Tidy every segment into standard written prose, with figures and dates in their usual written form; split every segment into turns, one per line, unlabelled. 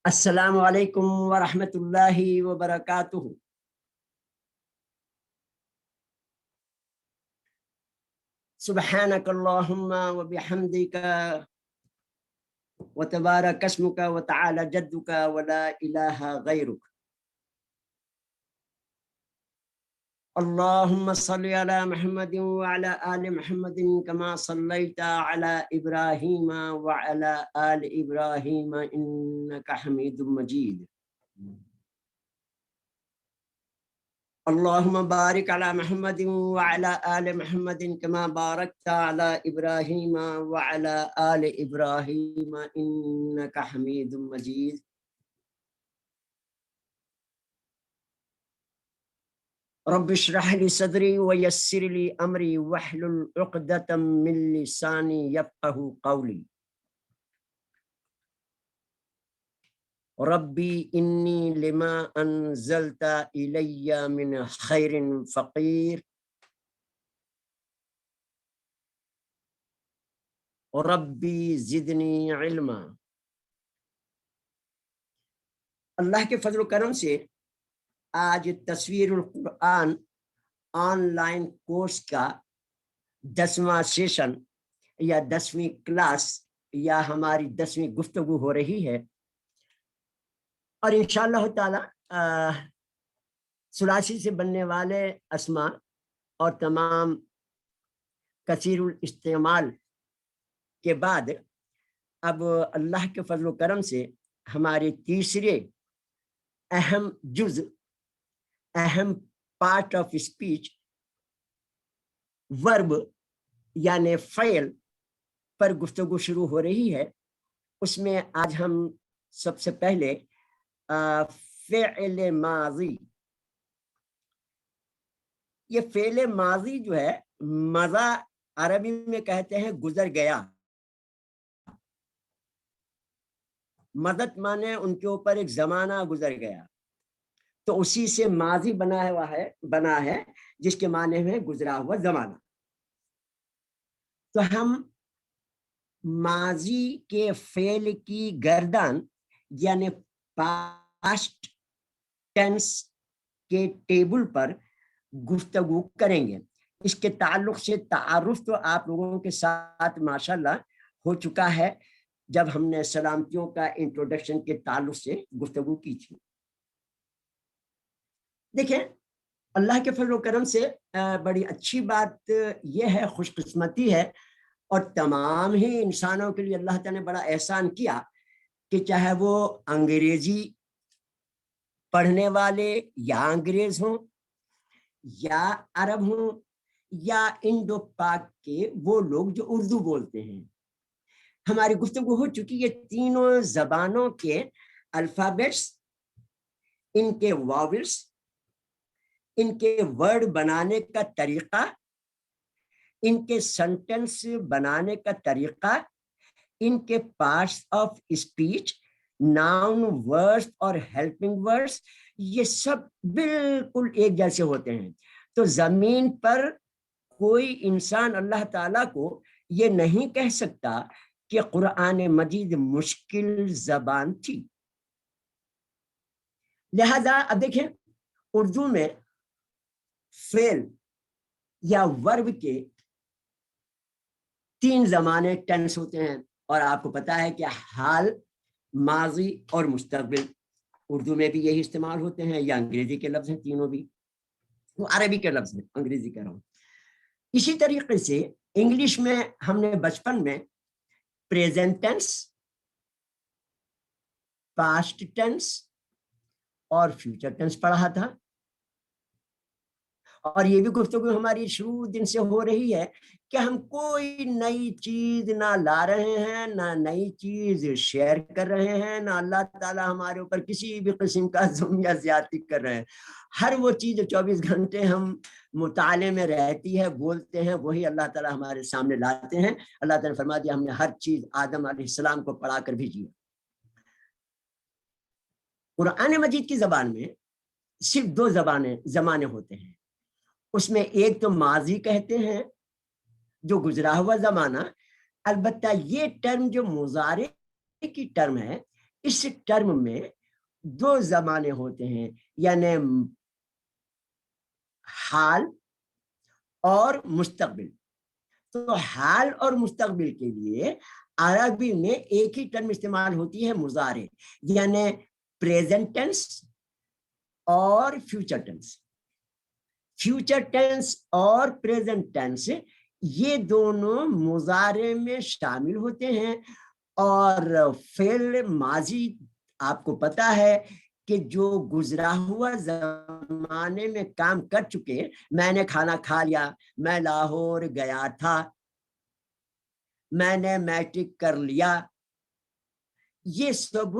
السلام علیکم ورحمۃ اللہ وبرکاتہ۔ سبحانک اللہم وبحمدک وتبارک اسمک وتعالی جدک ولا الہ غیرک۔ اللہم صلی علی محمد وعلی آل محمد کما صلیت علی ابراہیم وعلی آل ابراہیم انک حمید مجید۔ اللہم بارک علی محمد وعلی آل محمد کما بارکت علی ابراہیم وعلی آل ابراہیم انک حمید مجید۔ رب اشرح لی صدری ویسر لی امری واحلل عقدۃ من لسانی یفقہوا قولی۔ ربی انی لما انزلت الی من خیر فقیر، ربی زدنی علما۔ اللہ کے فضل و کرم سے آج تصویر القرآن آن لائن کورس کا 10واں سیشن یا 10ویں کلاس یا ہماری 10ویں گفتگو ہو رہی ہے، اور انشاءاللہ تعالی ثلاثی سے بننے والے اسماء اور تمام کثیر الاستعمال کے بعد اب اللہ کے فضل و کرم سے ہمارے تیسرے اہم جز، اہم پارٹ آف اسپیچ، ورب یعنی فعل پر گفتگو شروع ہو رہی ہے۔ اس میں آج ہم سب سے پہلے فعل ماضی، یہ فعل ماضی جو ہے مضی عربی میں کہتے ہیں گزر گیا، مدت مانے ان کے اوپر ایک زمانہ گزر گیا، تو اسی سے ماضی بنا ہے جس کے معنی میں گزرا ہوا زمانہ۔ تو ہم ماضی کے فعل کی گردان یعنی پاسٹ ٹینس کے ٹیبل پر گفتگو کریں گے۔ اس کے تعلق سے تعارف تو آپ لوگوں کے ساتھ ماشاءاللہ ہو چکا ہے جب ہم نے سلامتیوں کا انٹروڈکشن کے تعلق سے گفتگو کی تھی۔ دیکھیں، اللہ کے فضل و کرم سے بڑی اچھی بات یہ ہے، خوش قسمتی ہے، اور تمام ہی انسانوں کے لیے اللہ تعالیٰ نے بڑا احسان کیا کہ چاہے وہ انگریزی پڑھنے والے یا انگریز ہوں یا عرب ہوں یا انڈو پاک کے وہ لوگ جو اردو بولتے ہیں، ہماری گفتگو ہو چکی یہ تینوں زبانوں کے الفابیٹس، ان کے واولس، ان کے ورڈ بنانے کا طریقہ، ان کے سنٹنس بنانے کا طریقہ، ان کے parts of speech, noun words اور ہیلپنگ ورڈز، یہ سب بالکل ایک جیسے ہوتے ہیں۔ تو زمین پر کوئی انسان اللہ تعالیٰ کو یہ نہیں کہہ سکتا کہ قرآن مجید مشکل زبان تھی۔ لہذا اب دیکھیں، اردو میں فعل یا ورب کے 3 زمانے ٹینس ہوتے ہیں، اور آپ کو پتا ہے کہ حال، ماضی اور مستقبل اردو میں بھی یہی استعمال ہوتے ہیں، یا انگریزی کے لفظ ہیں تینوں بھی، وہ عربی کے لفظ ہیں، انگریزی کہہ رہا ہوں۔ اسی طریقے سے انگلش میں ہم نے بچپن میں پریزنٹ ٹینس، پاسٹ ٹینس اور فیوچر ٹینس پڑھا تھا، اور یہ بھی گفتگو ہماری شروع دن سے ہو رہی ہے کہ ہم کوئی نئی چیز نہ لا رہے ہیں، نہ نئی چیز شیئر کر رہے ہیں، نہ اللہ تعالیٰ ہمارے اوپر کسی بھی قسم کا ظلم یا زیادتی کر رہے ہیں۔ ہر وہ چیز جو 24 گھنٹے ہم مطالعے میں رہتی ہے، بولتے ہیں، وہی اللہ تعالیٰ ہمارے سامنے لاتے ہیں۔ اللہ تعالیٰ نے فرما دیا ہم نے ہر چیز آدم علیہ السلام کو پڑھا کر بھیجی ہے۔ قرآن مجید کی زبان میں صرف 2 زمانے ہوتے ہیں، اس میں ایک تو ماضی کہتے ہیں جو گزرا ہوا زمانہ، البتہ یہ ٹرم جو مضارع کی ٹرم ہے اس ٹرم میں دو زمانے ہوتے ہیں، یعنی حال اور مستقبل۔ تو حال اور مستقبل کے لیے عربی میں ایک ہی ٹرم استعمال ہوتی ہے، مضارع، یعنی پریزنٹ ٹینس اور فیوچر ٹینس۔ فیوچر ٹینس اور پریزنٹ ٹینس یہ دونوں مضارع میں شامل ہوتے ہیں، اور فعل ماضی آپ کو پتا ہے کہ جو گزرا ہوا زمانے میں کام کر چکے، میں نے کھانا کھا لیا، میں لاہور گیا تھا، میں نے میٹرک کر لیا، یہ سب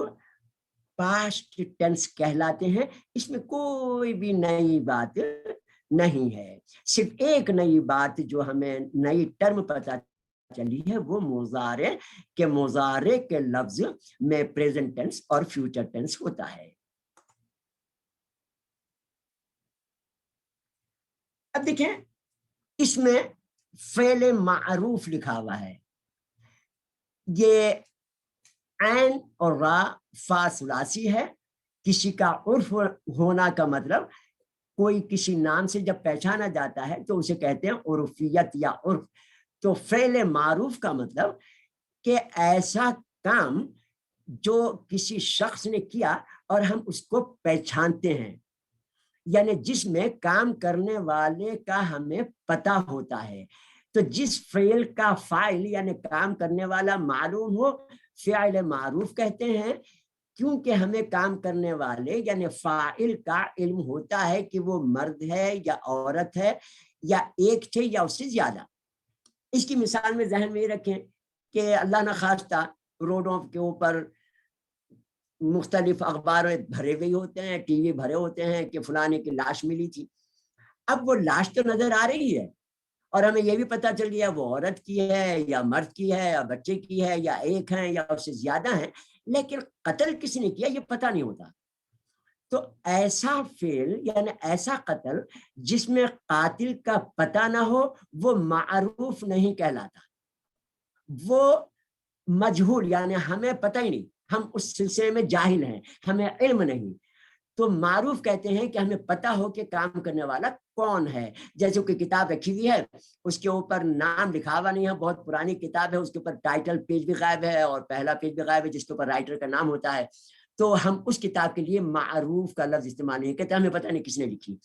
پاسٹ ٹینس کہلاتے ہیں۔ اس میں کوئی بھی نئی بات نہیں ہے، صرف ایک نئی بات جو ہمیں نئی ٹرم پتہ چلی ہے وہ مضارع کے، مضارع کے لفظ میں پریزنٹ ٹینس اور فیوچر ٹینس ہوتا ہے۔ اب دیکھیں اس میں فعل معروف لکھا ہوا ہے، یہ عین اور را فا ثلاثی ہے۔ کسی کا عرف ہونا کا مطلب کوئی کسی نام سے جب پہچانا جاتا ہے تو اسے کہتے ہیں عرفیت یا عرف۔ تو فعل معروف کا مطلب کہ ایسا کام جو کسی شخص نے کیا اور ہم اس کو پہچانتے ہیں، یعنی جس میں کام کرنے والے کا ہمیں پتہ ہوتا ہے۔ تو جس فعل کا فاعل یعنی کام کرنے والا معلوم ہو، فعل معروف کہتے ہیں، کیونکہ ہمیں کام کرنے والے یعنی فاعل کا علم ہوتا ہے کہ وہ مرد ہے یا عورت ہے یا ایک تھے یا اس سے زیادہ۔ اس کی مثال میں ذہن میں یہ رکھیں کہ اللہ نہ خواستہ روڈوں کے اوپر مختلف اخبار بھرے ہوئے ہوتے ہیں، ٹی وی بھرے ہوتے ہیں کہ فلانے کی لاش ملی تھی۔ اب وہ لاش تو نظر آ رہی ہے اور ہمیں یہ بھی پتہ چل گیا وہ عورت کی ہے یا مرد کی ہے یا بچے کی ہے یا ایک ہیں یا اس سے زیادہ ہیں، لیکن قتل کس نے کیا یہ پتہ نہیں ہوتا۔ تو ایسا فعل یعنی ایسا قتل جس میں قاتل کا پتہ نہ ہو وہ معروف نہیں کہلاتا، وہ مجہول یعنی ہمیں پتہ ہی نہیں، ہم اس سلسلے میں جاہل ہیں، ہمیں علم نہیں۔ تو معروف کہتے ہیں کہ ہمیں پتہ ہو کہ کام کرنے والا کون ہے۔ جیسے کوئی کتاب رکھی ہوئی ہے، اس کے اوپر نام لکھا ہوا نہیں ہے، بہت پرانی کتاب ہے، اس کے اوپر ٹائٹل پیج بھی غائب ہے اور پہلا پیج بھی غائب ہے جس کے اوپر رائٹر کا نام ہوتا ہے، تو ہم اس کتاب کے لیے معروف کا لفظ استعمال نہیں کرتے، ہمیں پتہ نہیں کس نے لکھی۔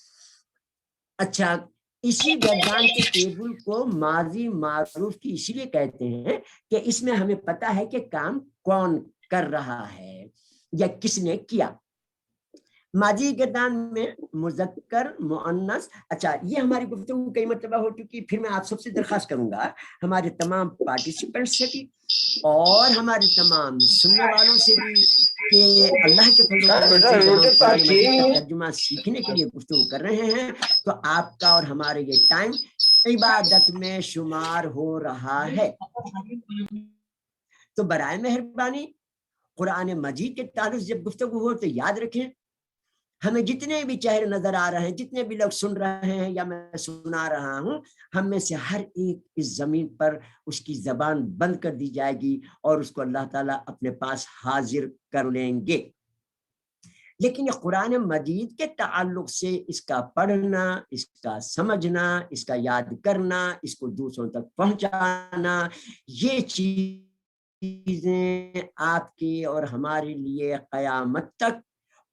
اچھا، اسی گردان کے ٹیبل کو ماضی معروف کی اسی لیے کہتے ہیں کہ اس میں ہمیں پتہ ہے کہ کام کون کر رہا ہے یا کس نے کیا۔ ماضی گردان میں مذکر مؤنث، اچھا یہ ہماری گفتگو کئی مرتبہ ہو چکی، پھر میں آپ سب سے درخواست کروں گا ہمارے تمام پارٹیسپینٹس سے بھی اور ہمارے تمام سننے والوں سے بھی کہ اللہ کے فضل و کرم سے جب ہم قرآن مجید کا ترجمہ سیکھنے کے لیے گفتگو کر رہے ہیں تو آپ کا اور ہمارے یہ ٹائم عبادت میں شمار ہو رہا ہے۔ تو برائے مہربانی قرآن مجید کے تعلق جب گفتگو ہو تو یاد رکھیں، ہمیں جتنے بھی چہرے نظر آ رہے ہیں، جتنے بھی لوگ سن رہے ہیں یا میں سنا رہا ہوں، ہم میں سے ہر ایک اس زمین پر اس کی زبان بند کر دی جائے گی اور اس کو اللہ تعالیٰ اپنے پاس حاضر کر لیں گے۔ لیکن یہ قرآن مجید کے تعلق سے اس کا پڑھنا، اس کا سمجھنا، اس کا یاد کرنا، اس کو دوسروں تک پہنچانا، یہ چیزیں آپ کی اور ہمارے لیے قیامت تک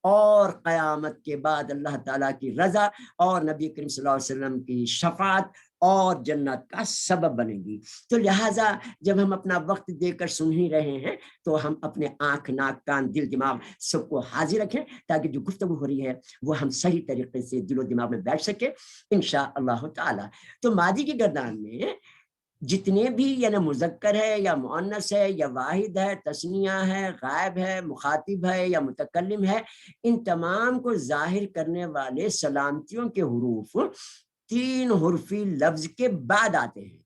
اور قیامت کے بعد اللہ تعالیٰ کی رضا اور نبی کریم صلی اللہ علیہ وسلم کی شفاعت اور جنت کا سبب بنے گی۔ تو لہٰذا جب ہم اپنا وقت دے کر سن ہی رہے ہیں تو ہم اپنے آنکھ، ناک، کان، دل، دماغ سب کو حاضر رکھیں تاکہ جو گفتگو ہو رہی ہے وہ ہم صحیح طریقے سے دل و دماغ میں بیٹھ سکے انشاءاللہ تعالی۔ تو ماضی کی گردان میں جتنے بھی یعنی مذکر ہے یا مؤنث ہے یا واحد ہے، تثنیہ ہے، غائب ہے، مخاطب ہے یا متکلم ہے، ان تمام کو ظاہر کرنے والے سلامتیوں کے حروف 3 حرفی لفظ کے بعد آتے ہیں۔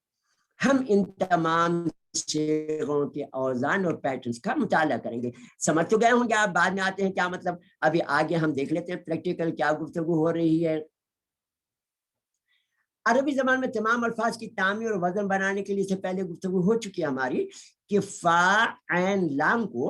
ہم ان تمام صیغوں کے اوزان اور پیٹرنز کا مطالعہ کریں گے۔ سمجھ تو گئے ہوں گے آپ، بعد میں آتے ہیں کیا مطلب، ابھی آگے ہم دیکھ لیتے ہیں پریکٹیکل کیا گفتگو ہو رہی ہے۔ عربی زبان میں تمام الفاظ کی تعمیر اور وزن بنانے کے لیے سے پہلے گفتگو ہو چکی ہے ہماری کہ فا عین لام کو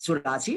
84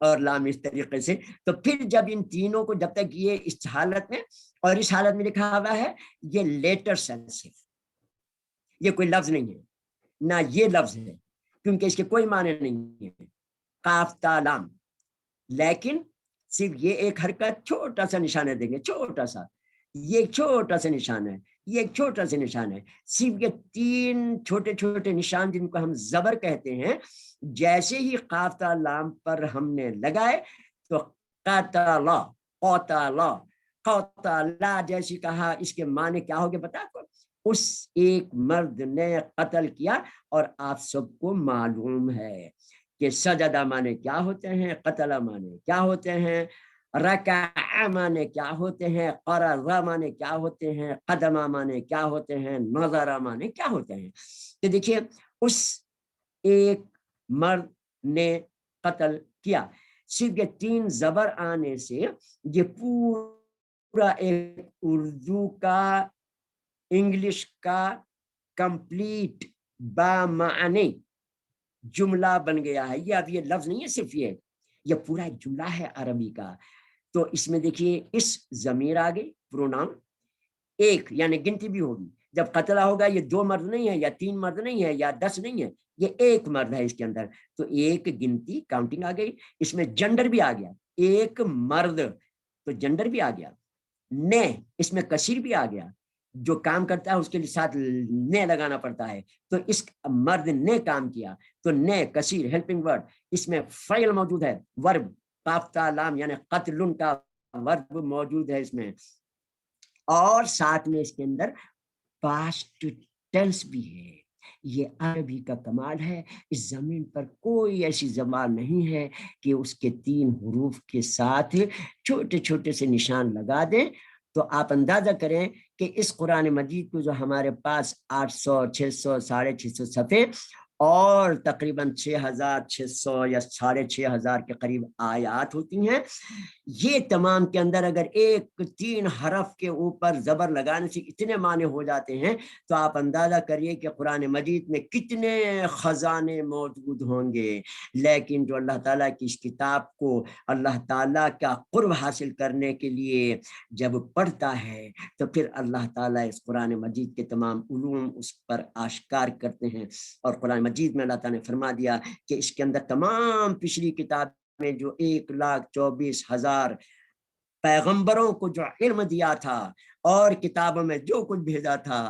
اور لام اس طریقے سے. تو پھر جب ان تینوں کو جب تک یہ اس حالت میں اور اس حالت میں لکھا ہوا ہے یہ لیٹر سینسیو، یہ کوئی لفظ نہیں ہے، نہ یہ لفظ ہے کیونکہ اس کے کوئی معنی نہیں ہے قاف تا لام، لیکن صرف یہ ایک حرکت چھوٹا سا نشان دیں گے، چھوٹا سا، یہ ایک چھوٹا سا نشان ہے، یہ ایک چھوٹا سا نشان ہے، صرف یہ تین چھوٹے چھوٹے نشان جن کو ہم زبر کہتے ہیں، جیسے ہی قاف تا لام پر ہم نے لگائے تو قتلا قتلا قتلا جیسی کہا، اس کے معنی کیا ہوگے بتا کو، اس ایک مرد نے قتل کیا. اور آپ سب کو معلوم ہے کہ سجدہ معنی کیا ہوتے ہیں، قتل معنی کیا ہوتے ہیں، رکع معنی کیا ہوتے ہیں، قرض معنی کیا ہوتے ہیں، قدم معنی کیا ہوتے ہیں، نظر معنی کیا ہوتے ہیں. تو دیکھیے اس ایک مرد نے قتل کیا، صرف یہ تین زبر آنے سے یہ پورا ایک اردو کا انگلش کا کمپلیٹ بامعنی جملہ بن گیا ہے. یہ اب یہ لفظ نہیں ہے صرف، یہ پورا ایک جملہ ہے عربی کا. تو اس میں دیکھیے اس ضمیر آگے پروناؤن ایک یعنی گنتی بھی ہوگی، جب قتلہ ہوگا یہ دو مرد نہیں ہے یا تین مرد نہیں ہے یا 10 نہیں ہے، یہ ایک مرد ہے اس کے اندر، تو ایک گنتی کاؤنٹنگ آ گئی. اس میں جنڈر بھی آ گیا، ایک مرد تو جنڈر بھی آ گیا، نے اس میں کثیر بھی آ گیا، جو کام کرتا ہے اس کے ساتھ نے لگانا پڑتا ہے، تو اس مرد نے کام کیا تو نے کثیر ہیلپنگ ورڈ، اس میں فعل موجود ہے، ورب قاف تا لام یعنی قتل کا ورب موجود ہے اس میں، اور ساتھ میں اس کے اندر پاسٹ ٹینس بھی ہے. یہ عربی کا کمال ہے، اس زمین پر کوئی ایسی زبان نہیں ہے کہ اس کے تین حروف کے ساتھ چھوٹے چھوٹے سے نشان لگا دیں. تو آپ اندازہ کریں کہ اس قرآن مجید کو جو ہمارے پاس 800 600 650 صفحے اور تقریباً 6600 یا 6500 کے قریب آیات ہوتی ہیں، یہ تمام کے اندر اگر ایک تین حرف کے اوپر زبر لگانے سے اتنے معنی ہو جاتے ہیں تو آپ اندازہ کریے کہ قرآن مجید میں کتنے خزانے موجود ہوں گے. لیکن جو اللہ تعالیٰ کی اس کتاب کو اللہ تعالیٰ کا قرب حاصل کرنے کے لیے جب پڑھتا ہے تو پھر اللہ تعالیٰ اس قرآن مجید کے تمام علوم اس پر آشکار کرتے ہیں. اور قرآن مجید میں اللہ تعالیٰ نے فرما دیا کہ اس کے اندر تمام پچھلی کتاب میں جو 1,24,000 پیغمبروں کو جو علم دیا تھا اور کتابوں میں جو کچھ بھیجا تھا،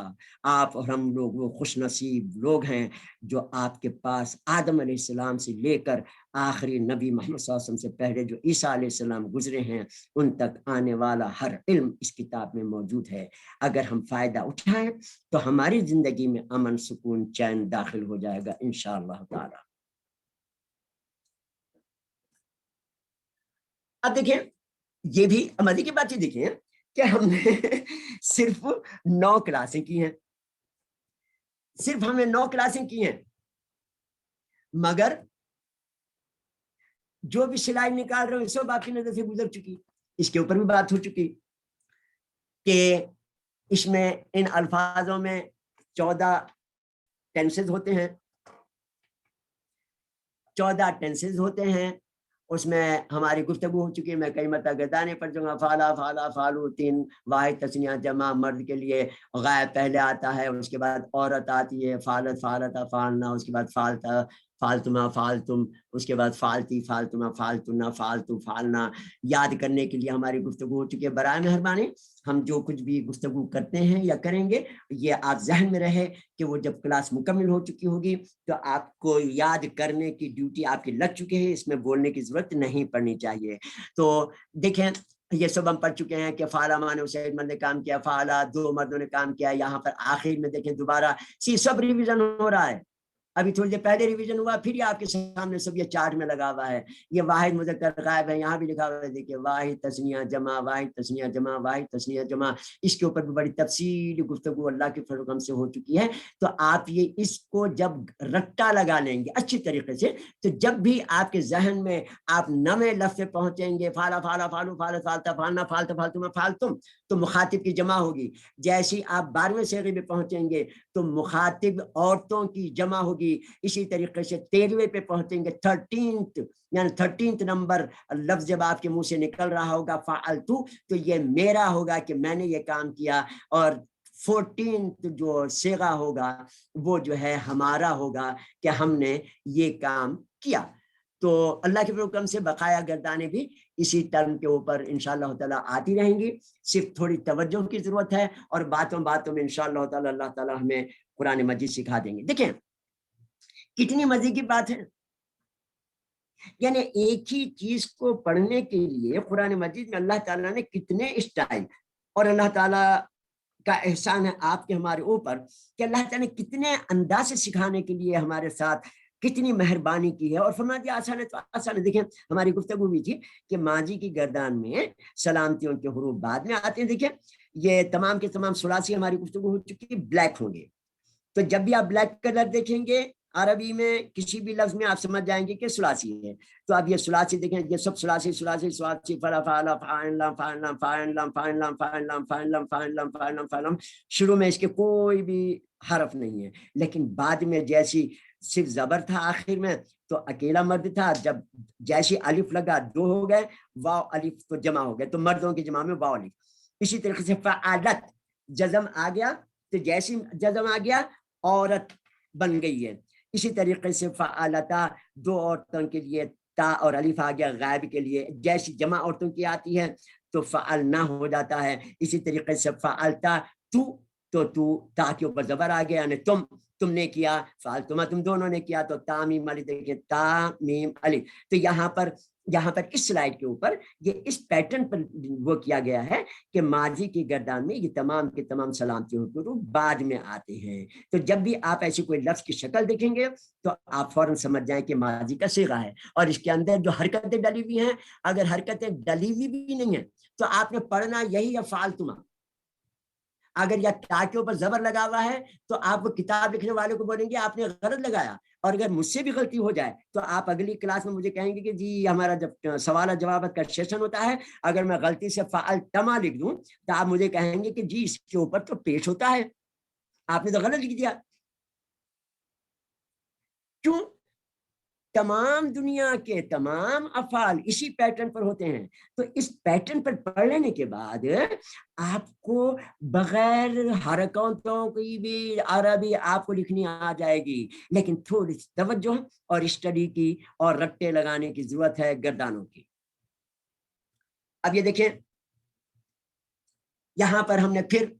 آپ اور ہم لوگ وہ خوش نصیب لوگ ہیں جو آپ کے پاس آدم علیہ السلام سے لے کر آخری نبی محمد صلی اللہ علیہ وسلم سے پہلے جو عیسیٰ علیہ السلام گزرے ہیں ان تک آنے والا ہر علم اس کتاب میں موجود ہے. اگر ہم فائدہ اٹھائیں تو ہماری زندگی میں امن سکون چین داخل ہو جائے گا انشاءاللہ تعالی. اب دیکھیں یہ بھی عملی کی بات ہی دیکھیں کہ ہم نے صرف 9 کلاسیں کی ہیں، صرف ہم نے 9 کلاسیں کی ہیں، مگر جو بھی سلائی نکال رہے ہیں سب آپ کی نظر سے گزر چکی. اس کے اوپر بھی بات ہو چکی کہ اس میں ان الفاظوں میں 14 ٹینسز ہوتے ہیں، 14 ٹینسز ہوتے ہیں. اس میں ہماری گفتگو ہو چکی ہے، میں کئی مرتبہ گردانے پر جاؤں گا. فالا فالا فالو 3 واحد تثنیہ جمع، مرد کے لیے غائب پہلے آتا ہے، اس کے بعد عورت آتی ہے، فالت فالتا فالنا، اس کے بعد فالتا فالتما فالتم، اس کے بعد فالتی فالتما فالتنا فالتو فالنا. یاد کرنے کے لیے ہماری گفتگو ہو چکی ہے. برائے مہربانی ہم جو کچھ بھی گفتگو کرتے ہیں یا کریں گے یہ آپ ذہن میں رہے کہ وہ جب کلاس مکمل ہو چکی ہوگی تو آپ کو یاد کرنے کی ڈیوٹی آپ کی لگ چکی ہے، اس میں بولنے کی ضرورت نہیں پڑنی چاہیے. تو دیکھیں یہ سب ہم پڑھ چکے ہیں کہ فالا معنی اسید مرد نے کام کیا، فالا 2 مردوں نے کام کیا. یہاں پر آخر میں دیکھیں دوبارہ سب ریویژن ہو رہا ہے. ابھی تھوڑی دیر پہلے ریویژن ہوا، پھر یہ آپ کے سامنے سب یہ چارٹ میں لگا ہوا ہے. یہ واحد مذکر غائب ہے، یہاں بھی لکھا ہوا ہے دیکھیے واحد تثنیہ جمع، واحد تثنیہ جمع، واحد تثنیہ جمع. اس کے اوپر بھی بڑی تفصیلی گفتگو اللہ کے فضل و کرم سے ہو چکی ہے. تو آپ یہ اس کو جب رٹا لگا لیں گے اچھی طریقے سے تو جب بھی آپ کے ذہن میں آپ نئے لفظ پہنچیں گے، فالا فالا فالو فالت فالتا فالنا فالتا فالتما فالتم، تو مخاطب کی جمع ہوگی. جیسی آپ 12ویں صیغے پہ پہنچیں گے تو مخاطب عورتوں کی جمع ہوگی. اسی طریقے سے 13ویں پہ پہنچیں گے 13th یعنی 13th نمبر لفظ جب آپ کے منہ سے نکل رہا ہوگا فعلتو تو یہ میرا ہوگا کہ میں نے یہ کام کیا. اور 14th جو صیغہ ہوگا وہ جو ہے ہمارا ہوگا کہ ہم نے یہ کام کیا. تو اللہ کے حکم سے بقایا گردانیں بھی اسی ٹرم کے اوپر انشاءاللہ تعالیٰ آتی رہیں گی. صرف تھوڑی توجہ کی ضرورت ہے اور باتوں میں انشاءاللہ تعالیٰ اللہ تعالیٰ ہمیں قرآن مجید سکھا دیں گے. دیکھیں کتنی مزے کی بات ہے, یعنی ایک ہی چیز کو پڑھنے کے لیے قرآن مجید میں اللہ تعالیٰ نے کتنے اسٹائل, اور اللہ تعالیٰ کا احسان ہے آپ کے ہمارے اوپر کہ اللہ تعالیٰ نے کتنے انداز سے سکھانے کے لیے ہمارے ساتھ کتنی مہربانی کی ہے اور فرما دیا آسان ہے تو آسان ہے. دیکھیں ہماری گفتگو بھی تھی کہ ماضی کی گردان میں سلامتیوں کے حروف بعد میں آتے ہیں. دیکھیں یہ تمام کے تمام ثلاثی ہماری گفتگو ہو چکی, بلیک ہوں گے. تو جب بھی آپ بلیک کلر دیکھیں گے عربی میں کسی بھی لفظ میں آپ سمجھ جائیں گے کہ ثلاثی ہے. تو اب یہ ثلاثی دیکھیں, یہ سب ثلاثی فلا فعلا فاعل لام فاعل لام فاعل لام فاعل لام فاعل لام فاعل لام فاعل لام فاعل لام فاعل لام. شروع میں اس کے کوئی بھی حرف نہیں ہے, لیکن بعد میں جیسی صرف زبر تھا آخر میں تو اکیلا مرد تھا, جب جیسی الف لگا 2 ہو گئے, واو الف تو جمع ہو گئے, تو مردوں کی جمع میں واو الف. اسی طریقے سے فعالت جزم آ گیا تو جیسی جزم آ گیا عورت بن گئی ہے. اسی طریقے سے فعالتا 2 عورتوں کے لیے تا اور الف آ گیا غائب کے لیے, جیسی جمع عورتوں کی آتی ہے تو فعلنا ہو جاتا ہے. اسی طریقے سے فعلتا تو تا کے اوپر زبر آ گیا, یعنی تم نے کیا, فعلتما تم دونوں نے کیا, تو تا میم الف دیکھیں تا میم الف. تو یہاں پر اس سلائیڈ کے اوپر یہ اس پیٹرن پر وہ کیا گیا ہے کہ ماضی کی گردان میں یہ تمام کے تمام سلامتیوں کے روپ بعد میں آتے ہیں. تو جب بھی آپ ایسی کوئی لفظ کی شکل دیکھیں گے تو آپ فوراً سمجھ جائیں کہ ماضی کا صیغہ ہے, اور اس کے اندر جو حرکتیں ڈلی ہوئی ہیں, اگر حرکتیں ڈلی ہوئی بھی نہیں ہیں تو آپ نے پڑھنا یہی ہے فعلتما. اگر یا تا کے اوپر زبر لگا ہوا ہے تو آپ کتاب لکھنے والے کو بولیں گے آپ نے غلط لگایا, اور اگر مجھ سے بھی غلطی ہو جائے تو آپ اگلی کلاس میں مجھے کہیں گے کہ جی ہمارا جب سوال جواب کا سیشن ہوتا ہے اگر میں غلطی سے فعلتما لکھ دوں تو آپ مجھے کہیں گے کہ جی اس کے اوپر تو پیش ہوتا ہے, آپ نے تو غلط لکھ دیا. کیوں؟ تمام دنیا کے تمام افعال اسی پیٹرن پر ہوتے ہیں. تو اس پیٹرن پر پڑھ لینے کے بعد آپ کو بغیر حرکتوں کی بھی عربی آپ کو لکھنی آ جائے گی, لیکن تھوڑی سی توجہ اور اسٹڈی کی اور رٹے لگانے کی ضرورت ہے گردانوں کی. اب یہ دیکھیں یہاں پر ہم نے پھر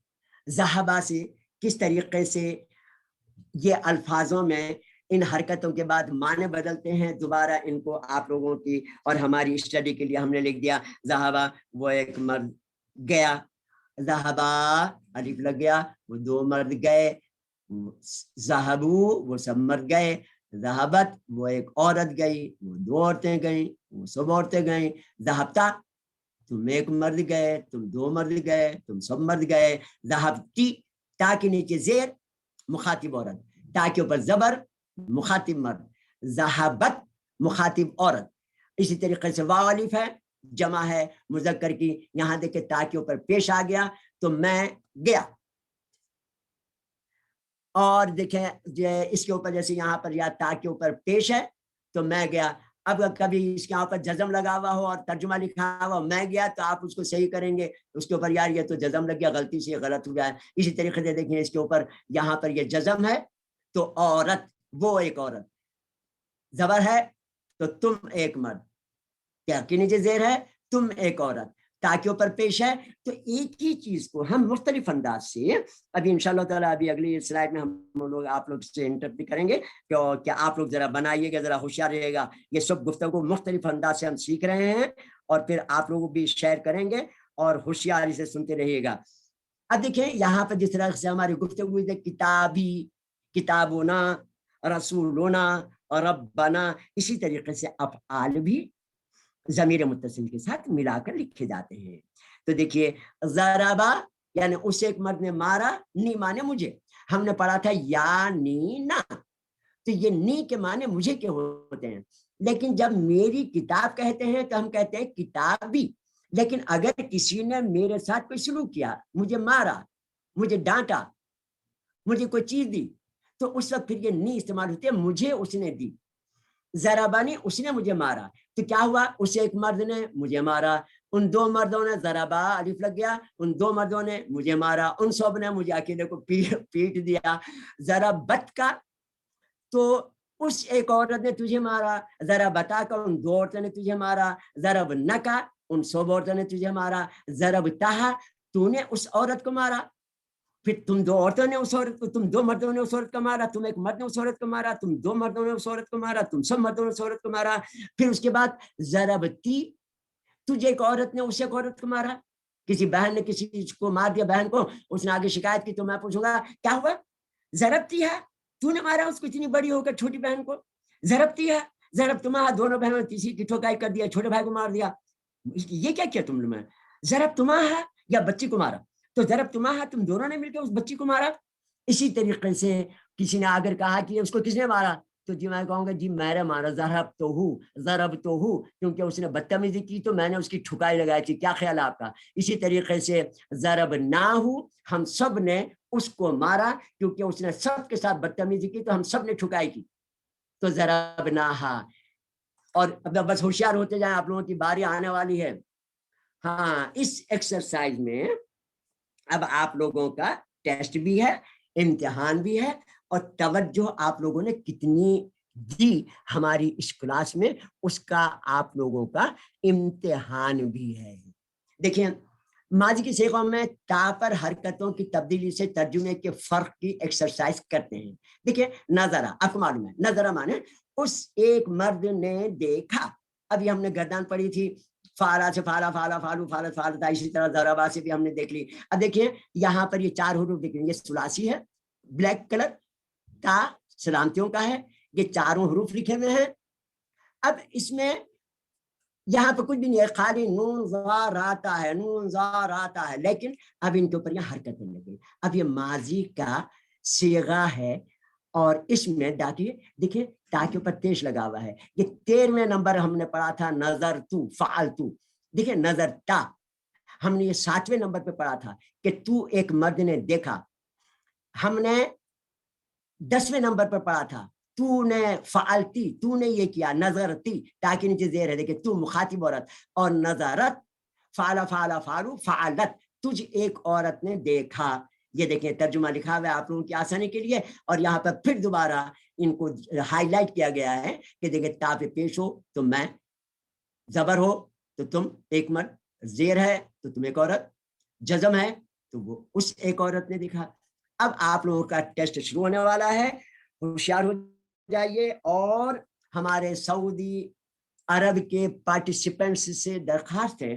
ذہبہ سے کس طریقے سے یہ الفاظوں میں ان حرکتوں کے بعد معنی بدلتے ہیں. دوبارہ ان کو آپ لوگوں کی اور ہماری اسٹڈی کے لیے ہم نے لکھ دیا ذہبہ وہ ایک مرد گیا, ذہبہ الف لگ گیا وہ 2 مرد گئے, ذہبو وہ سب مرد گئے, ذہبت وہ ایک عورت گئی, وہ 2 عورتیں گئیں, وہ سب عورتیں گئیں. ذہبتا تم ایک مرد گئے, تم 2 مرد گئے, تم سب مرد گئے. ذہبتی تا کے نیچے زیر مخاطب عورت, تا کے اوپر زبر مخاطب مرد, ذہبت مخاطب عورت. اسی طریقے سے واو الف ہے جمع ہے مذکر کی, یہاں دیکھیں تا کے اوپر پیش آ گیا تو میں گیا, اور دیکھیں اس کے اوپر جیسے یہاں پر یا تا کے اوپر پیش ہے تو میں گیا. اب کبھی اس کے یہاں پر جزم لگا ہوا ہو اور ترجمہ لکھا ہوا میں گیا تو آپ اس کو صحیح کریں گے, اس کے اوپر یار یہ تو جزم لگ گیا غلطی سے غلط ہو گیا ہے. اسی طریقے سے دیکھیں اس کے اوپر یہاں پر یہ جزم ہے تو عورت وہ ایک عورت, زبر ہے تو تم ایک مرد, کیا کے نیچے زیر ہے تم ایک عورت, تا کے اوپر پیش ہے. تو ایک ہی چیز کو ہم مختلف انداز سے ابھی انشاءاللہ تعالیٰ ابھی اگلی سلائیڈ میں ہم لوگ آپ لوگ سے انٹرپریٹ کریں گے کہ آپ لوگ ذرا بنائیے گا, ذرا ہوشیار رہے گا. یہ سب گفتگو مختلف انداز سے ہم سیکھ رہے ہیں اور پھر آپ لوگ بھی شیئر کریں گے اور ہوشیاری سے سنتے رہیے گا. اب دیکھیں یہاں پر جس طرح سے ہماری گفتگو ہے کتابی, کتابونا, رسولونا اور ربنا, اسی طریقے سے افعال بھی ضمیر متصل کے ساتھ ملا کر لکھے جاتے ہیں. تو دیکھیے ضربا یعنی اس ایک مرد نے مارا, نی مانے مجھے, ہم نے پڑھا تھا یا نی نا, تو یہ نی کے معنی مجھے کے ہوتے ہیں, لیکن جب میری کتاب کہتے ہیں تو ہم کہتے ہیں کتابی, لیکن اگر کسی نے میرے ساتھ کوئی سلوک کیا، مجھے مارا، مجھے ڈانٹا، مجھے کوئی چیز دی، تو اس وقت پھر یہ نہیں استعمال ہوتی ہے مجھے اس نے دی. ضربانی اس نے مجھے مارا، تو کیا ہوا؟ اس ایک مرد نے مجھے مارا، ان دو مردوں نے ضربا الف لگ گیا، ان دو مردوں نے مجھے مارا، ان سب نے مجھے اکیلے کو پیٹ دیا. ضربت کا تو اس ایک عورت نے تجھے مارا، ذرا بتا کر ان دو عورتوں نے تجھے مارا، ضرب نہ کا ان سب عورتوں نے تجھے مارا، ضرب تہا تو نے اس عورت کو مارا، پھر تم دو عورتوں نے اس عورت کو، تم دو مردوں نے اس عورت کو مارا، تم ایک مرد نے اس عورت کو مارا، تم دو مردوں نے اس عورت کو مارا، تم سب مردوں نے اس عورت کو مارا. پھر اس کے بعد ضربتی، تجھے ایک عورت نے اس ایک عورت کو مارا، کسی بہن نے کسی کو مار دیا بہن کو، اس نے آگے شکایت کی تو میں پوچھوں گا کیا ہوا؟ ضربتی ہے، تو نے مارا اس کو اتنی بڑی ہو کر چھوٹی بہن کو. ضربتی ہے، ضرب تمہا دونوں بہنوں نے تیسری کی ٹھوکائی کر دیا، چھوٹے بھائی کو مار دیا. یہ کیا کیا تم نے؟ ضرب تمہا ہے یا بچی کو مارا؟ تو ضرب تمہا تم دونوں نے مل کے اس بچی کو مارا. اسی طریقے سے کسی نے اگر کہا کہ اس کو کس نے مارا، تو جی میں کہوں گا جی میں نے مارا، ضرب تو ہوں کیونکہ اس نے بدتمیزی کی تو میں نے اس کی ٹھکائی لگائی تھی. کیا خیال ہے آپ کا؟ اسی طریقے سے ضرب نہ ہوں، ہم سب نے اس کو مارا کیونکہ اس نے سب کے ساتھ بدتمیزی کی تو ہم سب نے ٹھکائی کی، تو ضرب نہ. اور اب بس ہوشیار ہوتے جائیں، آپ لوگوں کی باری آنے والی ہے. ہاں اس ایکسرسائز میں اب آپ لوگوں کا ٹیسٹ بھی ہے، امتحان بھی ہے، اور توجہ آپ لوگوں نے کتنی دی ہماری اس کلاس میں، اس کا آپ لوگوں کا امتحان بھی ہے. دیکھیں ماضی کی صیغوں میں تا پر حرکتوں کی تبدیلی سے ترجمے کے فرق کی ایکسرسائز کرتے ہیں. دیکھیں نظرہ، آپ کو معلوم ہے نظرہ مانے اس ایک مرد نے دیکھا، ابھی ہم نے گردان پڑھی تھی، فالا سے فالا، فالا فالو، فالت فالتا، اسی طرح ضربا سے بھی ہم نے دیکھ لی. اب دیکھیں یہاں پر یہ چار حروف دیکھ لیں، یہ ثلاثی ہے، بلیک کلر، تا سلامتیوں کا ہے، یہ چاروں حروف لکھے ہوئے ہیں. اب اس میں یہاں پہ کچھ بھی نہیں ہے، خالی نون زار آتا ہے، نون زار آتا ہے، لیکن اب ان کے اوپر یہ حرکتیں لگیں. اب یہ ماضی کا صیغہ ہے اور اس میں دیکھیں تا کے اوپر تیش لگا ہوا ہے. یہ 13ویں نمبر ہم نے پڑھا تھا نظر تو فعلتو. دیکھیں نظر تا ہم نے یہ 7ویں نمبر پہ پڑھا تھا کہ تو ایک مرد نے دیکھا. ہم نے 10ویں نمبر پر پڑھا تھا تو نے فعلتی، تو نے یہ کیا، نظرتی تاکہ نیچے زیر ہے، دیکھیں تو مخاطب عورت، اور نظرت فعلا فعلا فعلو فعلت، تجھ ایک عورت نے دیکھا. یہ دیکھیں ترجمہ لکھا ہوا ہے آپ لوگوں کی آسانی کے لیے، اور یہاں پر پھر دوبارہ ان کو ہائی لائٹ کیا گیا ہے کہ دیکھیں تا پہ پیش ہو تو میں، زبر ہو تو تم ایک مرد، زیر ہے تو تم ایک عورت، جزم ہے تو وہ اس ایک عورت نے دیکھا. اب آپ لوگوں کا ٹیسٹ شروع ہونے والا ہے، ہوشیار ہو جائیے. اور ہمارے سعودی عرب کے پارٹیسپینٹس سے درخواست ہے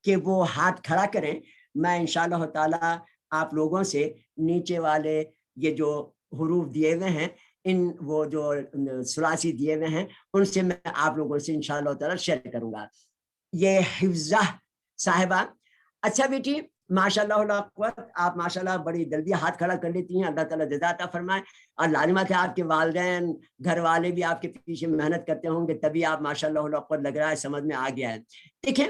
کہ وہ ہاتھ کھڑا کریں. میں انشاءاللہ تعالی آپ لوگوں سے نیچے والے یہ جو حروف دیے ہوئے ہیں، ان وہ جو ثلاثی دیے ہوئے ہیں، ان سے میں آپ لوگوں سے انشاءاللہ تعالی شیئر کروں گا. یہ حفظہ صاحبہ، اچھا بیٹی ماشاءاللہ اللہ قوت، آپ ماشاءاللہ بڑی جلدی ہاتھ کھڑا کر لیتی ہیں، اللہ تعالیٰ جزا عطا فرمائے. اور لازمات ہے آپ کے والدین گھر والے بھی آپ کے پیچھے محنت کرتے ہوں گے، تبھی آپ ماشاءاللہ اللہ قوت لگ رہا ہے، سمجھ میں آ گیا ہے. دیکھیں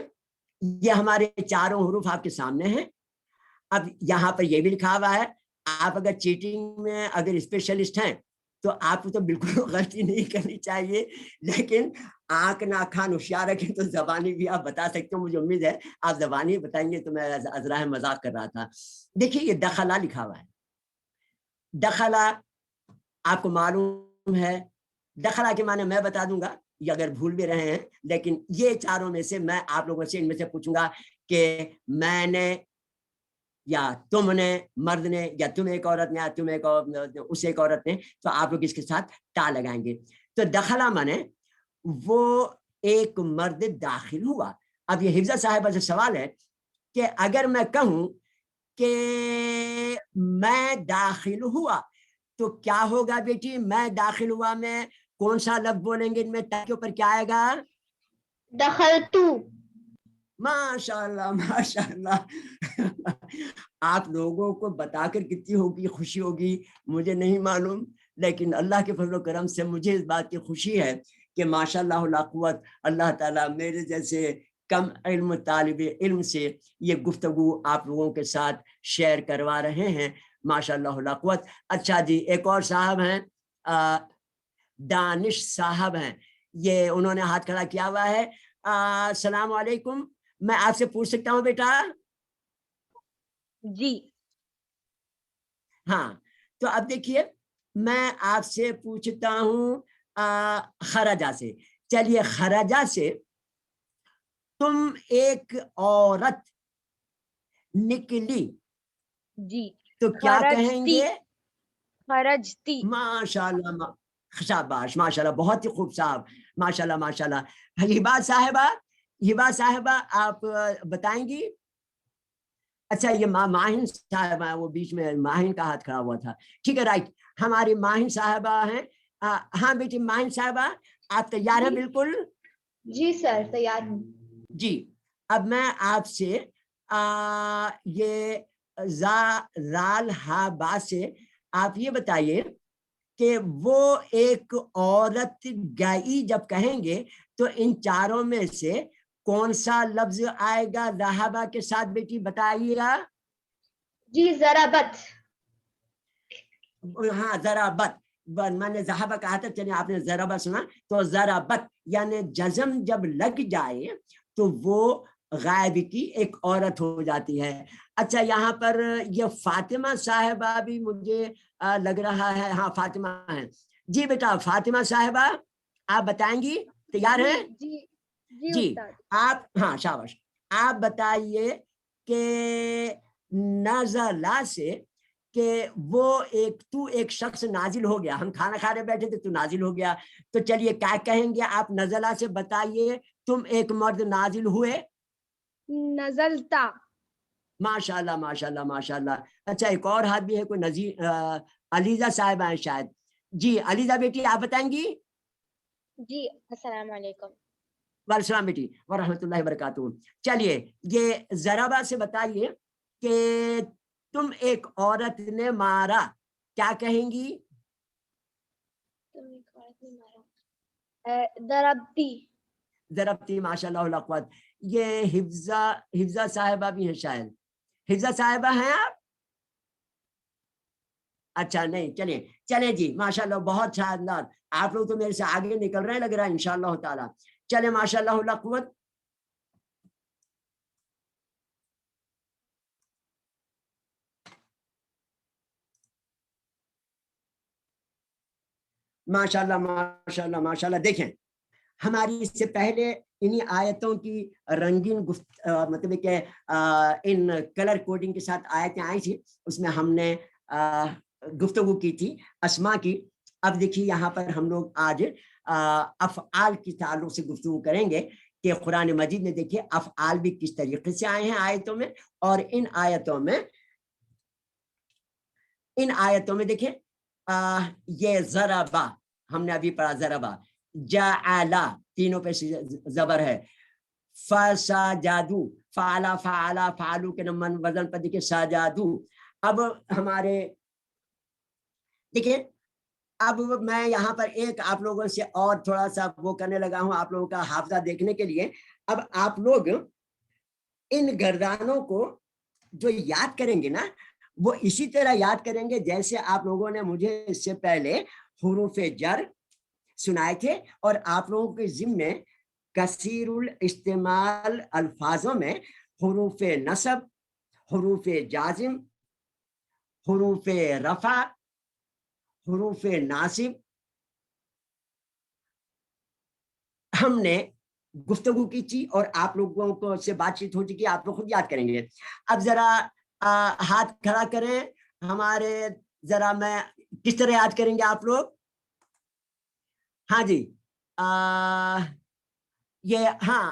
یہ ہمارے چاروں حروف آپ کے سامنے ہیں. اب یہاں پر یہ بھی لکھا ہوا ہے، آپ اگر چیٹنگ میں اگر اسپیشلسٹ ہیں تو آپ کو تو بالکل غلطی نہیں کرنی چاہیے، لیکن آنکھ نہ کھان ہوشیار رکھیں تو زبانی بھی آپ بتا سکتے ہو. مجھے امید ہے آپ زبانی بتائیں گے، تو میں ازراہ مذاق کر رہا تھا. دیکھیے یہ دخلا لکھا ہوا ہے، دخلا آپ کو معلوم ہے، دخلا کے معنی میں بتا دوں گا یہ اگر بھول بھی رہے ہیں، لیکن یہ چاروں میں سے میں آپ لوگوں سے ان میں سے پوچھوں گا کہ میں نے یا تم نے، مرد نے، یا تم ایک عورت نے، یا تم ایک اس ایک عورت نے، تو آپ لوگ اس کے ساتھ تا لگائیں گے. تو دخلا مانے وہ ایک مرد داخل ہوا. اب یہ حفظہ صاحبہ سے سوال ہے کہ اگر میں کہوں کہ میں داخل ہوا تو کیا ہوگا بیٹی؟ میں داخل ہوا میں کون سا لفظ بولیں گے؟ ان میں تا کے اوپر کیا آئے گا؟
دخلتو.
ماشاءاللہ ماشاءاللہ. آپ لوگوں کو بتا کر کتنی ہوگی خوشی ہوگی مجھے نہیں معلوم، لیکن اللہ کے فضل و کرم سے مجھے اس بات کی خوشی ہے کہ ماشاءاللہ لا قوت، اللہ تعالیٰ میرے جیسے کم علم طالب علم سے یہ گفتگو آپ لوگوں کے ساتھ شیئر کروا رہے ہیں. ماشاء اللہ لا قوت. اچھا جی، ایک اور صاحب ہیں دانش صاحب ہیں، یہ انہوں نے ہاتھ کھڑا کیا ہوا ہے. السلام علیکم، میں آپ سے پوچھ سکتا ہوں بیٹا؟
جی
ہاں، تو اب دیکھیے میں آپ سے پوچھتا ہوں خرجہ سے. چلیے خرجہ سے تم ایک عورت نکلی
جی
تو کیا کہیں گے؟
خرجتی.
ماشاء اللہ، شاباش، ماشاء اللہ، بہت ہی خوب صاحب، ماشاء اللہ ماشاء اللہ. ہبا صاحبہ آپ بتائیں گی؟ اچھا یہ ماہن صاحبہ، وہ بیچ میں ماہن کا ہاتھ کھڑا ہوا تھا. ٹھیک ہے، رائٹ، ہماری ماہن صاحبہ ہیں. ہاں بیٹی ماہن صاحبہ، آپ تیار ہیں؟ بالکل
جی سر تیار ہوں.
جی. اب میں آپ سے یہ زال ہا با سے آپ یہ بتائیے کہ وہ ایک عورت گئی جب کہیں گے تو ان چاروں میں سے کون سا لفظ آئے گا ذہبہ کے ساتھ؟ بیٹی بتائیے گا.
جی ضربت.
ہاں ضربت، میں نے ذہبہ کہا تھا، چلیے آپ نے ضربہ سنا تو ضربت یعنی جزم جب لگ جائے تو وہ غائب کی ایک عورت ہو جاتی ہے. اچھا یہاں پر یہ فاطمہ صاحبہ بھی مجھے لگ رہا ہے، ہاں فاطمہ ہے. جی بیٹا فاطمہ صاحبہ آپ بتائیں گی؟ تیار ہیں؟ جی آپ، ہاں شاباش، آپ بتائیے کہ نازلہ سے کہ وہ ایک شخص نازل ہو گیا، ہم کھانا کھا رہے بیٹھے تھے تو نازل ہو گیا. تو چلیے کیا کہیں گے آپ نزلہ سے؟ بتائیے تم ایک مرد نازل ہوئے.
نزلتا.
ماشاء اللہ ماشاء اللہ ماشاء اللہ. اچھا ایک اور ہاتھ بھی ہے، کوئی علیزہ صاحب ہیں شاید. جی علیزہ بیٹی آپ بتائیں گی؟
جی السلام علیکم.
وعلیکم السلام بیٹی ورحمۃ اللہ وبرکاتہ. چلیے یہ ضربہ سے بتائیے کہ تم ایک عورت نے مارا، کیا کہیں گی؟
ضربتی.
ضربتی، ماشاء اللہ لا قوت. یہ حفظہ صاحبہ بھی ہیں شاید. حفظہ صاحبہ ہیں آپ؟ اچھا نہیں، چلیں جی ماشاء اللہ بہت شاندار. آپ لوگ تو میرے سے آگے نکل رہے ہیں لگ رہا ہے انشاءاللہ تعالی. چلیں ماشاء اللہ لا قوت. ماشاء اللہ ماشاء اللہ ماشاء اللہ. دیکھیں ہماری اس سے پہلے انہی آیتوں کی رنگین مطلب کہ ان کلر کوڈنگ کے ساتھ آیتیں آئی تھی، اس میں ہم نے گفتگو کی تھی اسماء کی. اب دیکھیے یہاں پر ہم لوگ آج افعال کی تعلق سے گفتگو کریں گے کہ قرآن مجید میں دیکھیے افعال بھی کس طریقے سے آئے ہیں آیتوں میں. اور ان آیتوں میں دیکھیں یہ ضربہ ہم نے ابھی پڑھا، ضربہ، جعلا تینوں پہ زبر ہے. فسجدو، فعلا فعلا فعلو کے نمبر وزن پر دیکھیں سجدو. اب ہمارے دیکھیں، اب میں یہاں پر ایک آپ لوگوں سے اور تھوڑا سا وہ کرنے لگا ہوں آپ لوگوں کا حافظہ دیکھنے کے لیے. اب آپ لوگ ان گردانوں کو جو یاد کریں گے نا وہ اسی طرح یاد کریں گے جیسے آپ لوگوں نے مجھے اس سے پہلے حروف جر سنائے تھے. اور آپ لوگوں کے ذمے کثیر الاستعمال الفاظوں میں حروف نصب، حروف جازم، حروف رفع، حروف ناصب ہم نے گفتگو کی تھی اور آپ لوگوں کو سے بات چیت ہو چکی، آپ لوگ خود یاد کریں گے. اب ذرا ہاتھ کھڑا کریں ہمارے، ذرا میں کس طرح یاد کریں گے آپ لوگ؟ ہاں جی یہ ہاں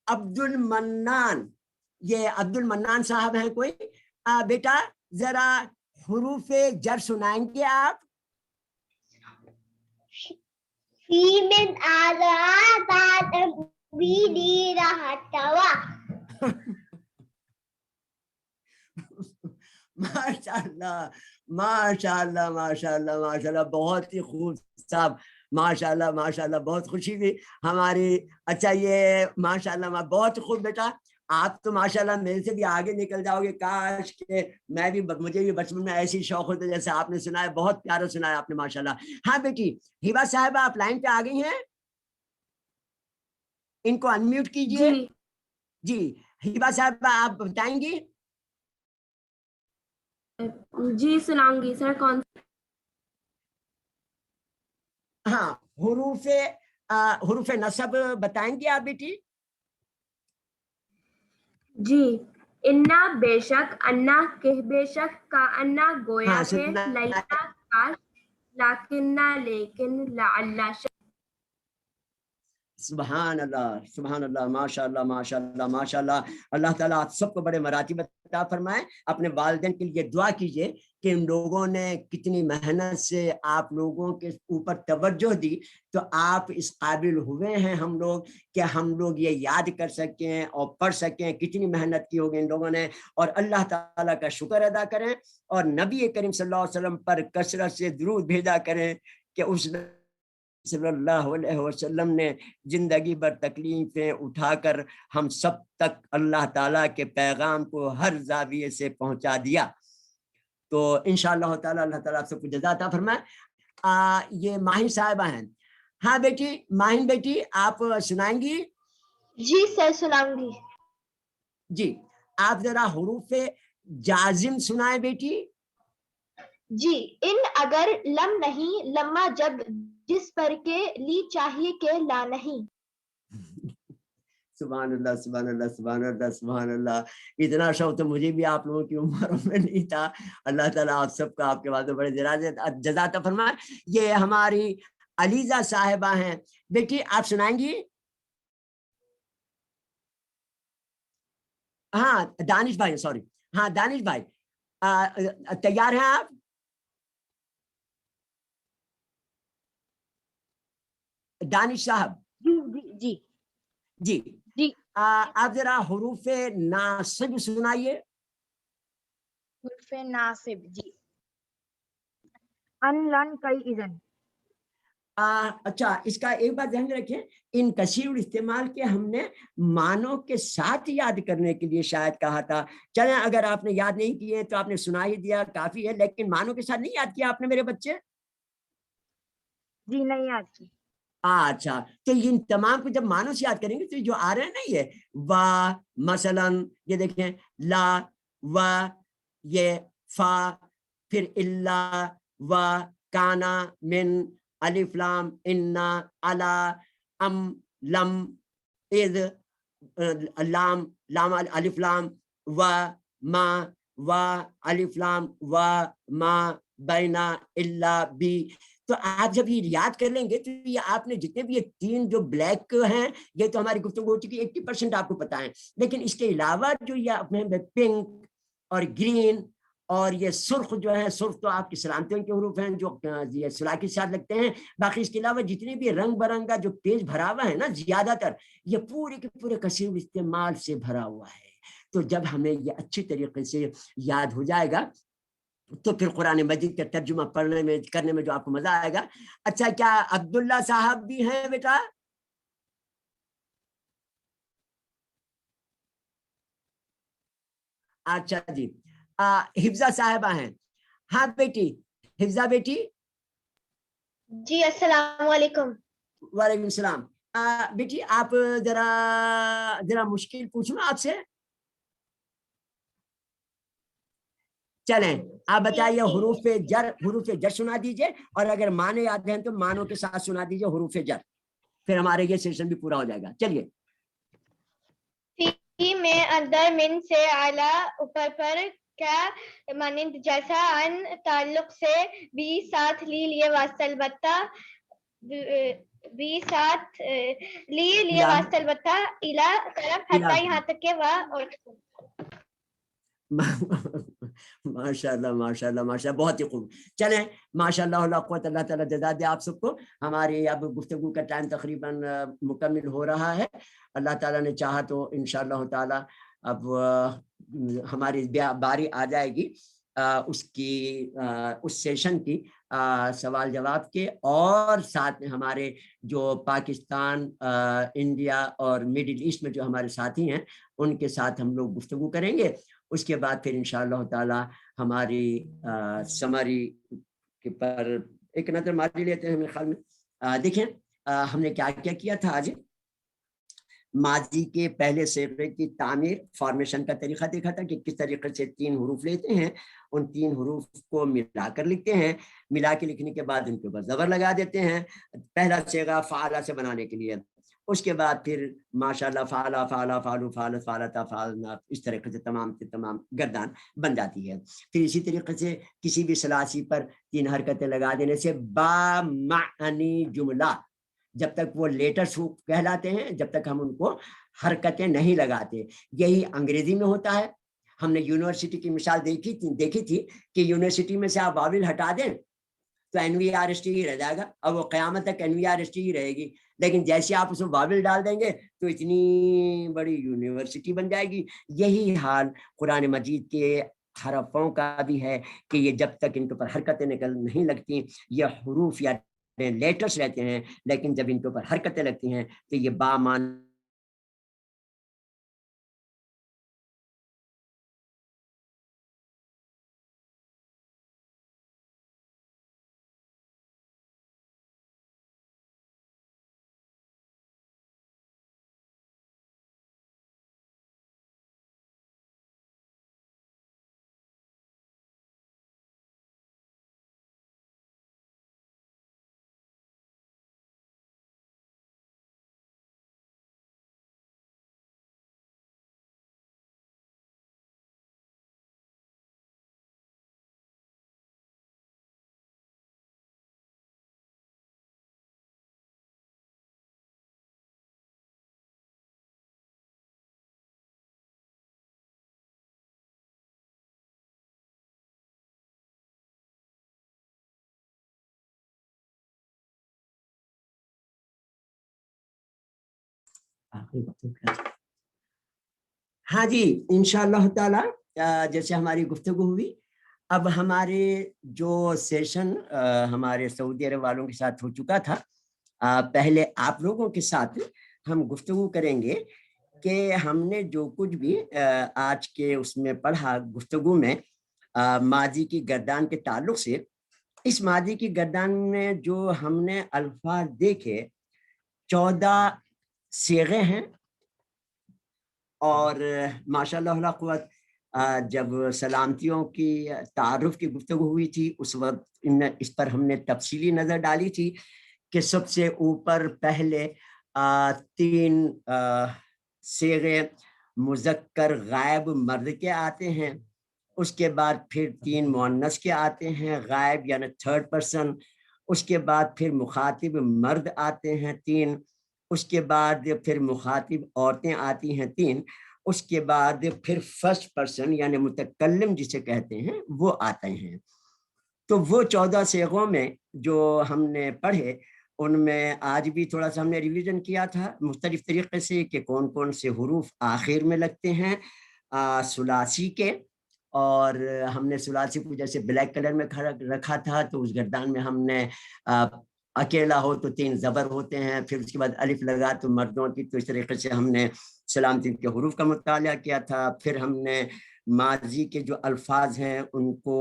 عبد المنان، یہ عبد المنان صاحب ہیں کوئی؟ بیٹا ذرا حروف جر سنائیں گے آپ؟
فی من آزاد بی دی رہتوا.
ماشاء اللہ ماشاء اللہ ماشاء اللہ ماشاء اللہ، بہت ہی خوب صاحب. ماشاءاللہ ماشاءاللہ بہت خوشی ہوئی ہماری. اچھا یہ ماشاءاللہ بہت خوب بیٹا, آپ تو ماشاءاللہ میرے سے بھی آگے نکل جاؤ گے. کاش کہ میں بھی, مجھے بھی بچپن میں ایسی شوق ہوتے جیسے آپ نے سنا ہے. بہت پیارا سنا ہے آپ نے ماشاءاللہ. ہاں بیٹی ہبا صاحبہ آپ لائن پہ آ گئی ہیں, ان کو انمیوٹ کیجئے. جی ہبا صاحبہ آپ بتائیں گی.
جی سناؤں گی سر. کون
ہاں حروف نصب بتائیں گی آپ بیٹی.
جی انا بے شک, انا کہ بے شک, کا انا گویا
ہاں
ہے,
سننا,
لینا کاش, لاکنہ لیکن, لعل شک.
سبحان اللہ سبحان اللہ ماشاء اللہ ماشاء اللہ ماشاء اللہ. اللہ تعالیٰ آپ سب کو بڑے مراتب عطا فرمائے. اپنے والدین کے لیے دعا کیجئے کہ ان لوگوں نے کتنی محنت سے آپ لوگوں کے اوپر توجہ دی تو آپ اس قابل ہوئے ہیں ہم لوگ کہ ہم لوگ یہ یاد کر سکیں اور پڑھ سکیں. کتنی محنت کی ہوگی ان لوگوں نے. اور اللہ تعالیٰ کا شکر ادا کریں اور نبی کریم صلی اللہ علیہ وسلم پر کثرت سے درود بھیجا کریں کہ اس صلی اللہ علیہ وسلم نے زندگی بھر تکلیفیں اٹھا کر ہم سب تک اللہ تعالیٰ کے پیغام کو ہر زاویے سے پہنچا دیا. تو انشاءاللہ تعالیٰ اللہ تعالیٰ سب کو جزا عطا فرمائے. یہ ماہین صاحبہ ہیں. ہاں بیٹی ماہین بیٹی آپ سنائیں گی.
جی سر سناؤں گی.
جی آپ ذرا حروف جازم سنائیں بیٹی.
جی ان اگر لم نہیں, لما جب, جس پر کے, لی چاہیے کہ لا نہیں.
سبحان اللہ سبحان اللہ سبحان اللہ سبحان اللہ. اتنا شوق تو مجھے بھی آپ لوگوں کی عمروں میں نہیں تھا. اللہ تعالیٰ آپ سب کا آپ کے بعد بڑے جزا عطا فرمائے. یہ ہماری علیزہ صاحبہ ہیں. بیٹی آپ سنائیں گی. ہاں دانش بھائی, سوری, ہاں دانش بھائی تیار ہیں آپ. دانش صاحب
جی
جی
جی
آپ ذرا حروف ناصب سنائیے.
حرف ناصب. جی ان, لن, کئی, اذن.
اچھا اس کا ایک بات ذہن میں رکھیں, ان کثیر استعمال کے ہم نے معنوں کے ساتھ یاد کرنے کے لیے شاید کہا تھا. چلیں اگر آپ نے یاد نہیں کیے تو آپ نے سنا ہی دیا کافی ہے, لیکن معنوں کے ساتھ نہیں یاد کیا آپ نے میرے بچے.
جی نہیں یاد کی.
اچھا تو ان تمام کو جب معنوں سے یاد کریں گے تو جو آ رہے ہیں نا یہ وا مثلا, یہ دیکھیں لا و, یہ فا, پھر اللہ و, کانا, من, الف لام, انا, علا, ام, لم, اذ, لام, لام الف لام, و, ما, و, الف لام, و, ما, بینا, الا, بی. تو آپ جب یہ یاد کر لیں گے تو یہ آپ نے جتنے بھی یہ تین جو بلیک ہیں یہ تو ہماری گفتگو ہو چکی 80% آپ کو پتا ہے, لیکن اس کے علاوہ جو یہ پنک اور گرین اور یہ سرخ جو ہے, سرخ تو آپ کی سلامتیوں کے حروف ہیں جو یہ سلاکی کے ساتھ لگتے ہیں. باقی اس کے علاوہ جتنے بھی رنگ برنگا جو پیج بھرا ہوا ہے نا, زیادہ تر یہ پورے کے پورے کثیر استعمال سے بھرا ہوا ہے. تو جب ہمیں یہ اچھی طریقے سے یاد ہو جائے گا تو پھر قرآن مجید کا ترجمہ پڑھنے میں کرنے میں جو آپ کو مزہ آئے گا. اچھا کیا عبداللہ صاحب بھی ہیں بیٹا. اچھا جی حفظہ صاحبہ ہیں. ہاں بیٹی حفظہ بیٹی.
جی السلام علیکم.
وعلیکم السلام. بیٹی آپ ذرا مشکل پوچھوں آپ سے. چلیں آپ بتائیے حروف جر سنا دیجئے, اور اگر معنی یاد ہیں تو معنوں کے ساتھ سنا دیجئے حروف جر, پھر ہمارے یہ سیشن بھی پورا ہو جائے گا. چلیے.
فی میں, اندر, من سے, اعلیٰ اوپر پر, کیا مانند جیسا, ان تعلق سے, بھی ساتھ, لی لیے واسطہ البتہ, بھی ساتھ, لیے واسطہ البتہ, الا طرف, حتیٰ یہاں تک کہ وہ, اور
ماشاء اللہ ماشاء اللہ ماشاء اللہ بہت ہی خوب. چلیں ماشاء اللہ قوت اللہ تعالیٰ جزا دے آپ سب کو. ہماری اب گفتگو کا ٹائم تقریباً مکمل ہو رہا ہے. اللہ تعالیٰ نے چاہا تو انشاءاللہ تعالیٰ اب ہماری باری آ جائے گی اس سیشن کی سوال جواب کے، اور ساتھ میں ہمارے جو پاکستان، انڈیا اور مڈل ایسٹ میں جو ہمارے ساتھی ہیں ان کے ساتھ ہم لوگ گفتگو کریں گے. اس کے بعد پھر انشاءاللہ تعالی ہماری سمری کے پر ایک نظر مار لیتے ہیں. میرے خیال میں دیکھیں ہم نے کیا کیا تھا آج. ماضی کے پہلے صیغے کی تعمیر، فارمیشن کا طریقہ دیکھا تھا کہ کس طریقے سے 3 حروف لیتے ہیں، ان 3 حروف کو ملا کر لکھتے ہیں، ملا کے لکھنے کے بعد ان کے اوپر زبر لگا دیتے ہیں پہلا صیغہ فعلا سے بنانے کے لیے. اس کے بعد پھر ماشاءاللہ فعلا فعلا فعلو فعلت فعلتا فعلنا، اس طریقے سے تمام کے تمام گردان بن جاتی ہے. پھر اسی طریقے سے کسی بھی ثلاثی پر 3 حرکتیں لگا دینے سے با معنی جملہ، جب تک وہ لیٹرز کہلاتے ہیں جب تک ہم ان کو حرکتیں نہیں لگاتے. یہی انگریزی میں ہوتا ہے. ہم نے یونیورسٹی کی مثال دیکھی تھی کہ یونیورسٹی میں سے آپ واول ہٹا دیں تو NVRST ہی رہ جائے گا، اور وہ قیامت تک NVRST ہی رہے گی. لیکن جیسے آپ اس میں واول ڈال دیں گے تو اتنی بڑی یونیورسٹی بن جائے گی. یہی حال قرآن مجید کے حرفوں کا بھی ہے کہ یہ جب تک ان کے اوپر حرکتیں نہیں لگتی، یہ حروف یا لیٹرز رہتے ہیں، لیکن جب ان کے اوپر حرکتیں لگتی ہیں تو یہ بامان ہاں جی انشاءاللہ تعالی جیسے ہماری گفتگو ہوئی، اب ہمارے جو سیشن ہمارے سعودی عرب والوں کے ساتھ ہو چکا تھا، پہلے آپ لوگوں کے ساتھ ہم گفتگو کریں گے کہ ہم نے جو کچھ بھی آج کے اس میں پڑھا گفتگو میں ماضی کی گردان کے تعلق سے. اس ماضی کی گردان میں جو ہم نے الفاظ دیکھے 14 صیغے ہیں، اور ماشاءاللہ لا قوت جب سلامتیوں کی تعارف کی گفتگو ہوئی تھی اس وقت اس پر ہم نے تفصیلی نظر ڈالی تھی کہ سب سے اوپر پہلے 3 صیغے مذکر غائب مرد کے آتے ہیں، اس کے بعد پھر 3 مؤنث کے آتے ہیں غائب یعنی 3rd پرسن، اس کے بعد پھر مخاطب مرد آتے ہیں 3، اس کے بعد پھر مخاطب عورتیں آتی ہیں 3، اس کے بعد پھر 1st پرسن یعنی متکلم جسے کہتے ہیں وہ آتے ہیں. تو وہ 14 صیغوں میں جو ہم نے پڑھے ان میں آج بھی تھوڑا سا ہم نے ریویژن کیا تھا مختلف طریقے سے کہ کون کون سے حروف آخر میں لگتے ہیں ثلاثی کے. اور ہم نے ثلاثی کو جیسے بلیک کلر میں رکھا تھا، تو اس گردان میں ہم نے اکیلا ہو تو 3 زبر ہوتے ہیں، پھر اس کے بعد الف لگا تو مردوں کی. تو اس طریقے سے ہم نے سلامتی کے حروف کا مطالعہ کیا تھا. پھر ہم نے ماضی کے جو الفاظ ہیں ان کو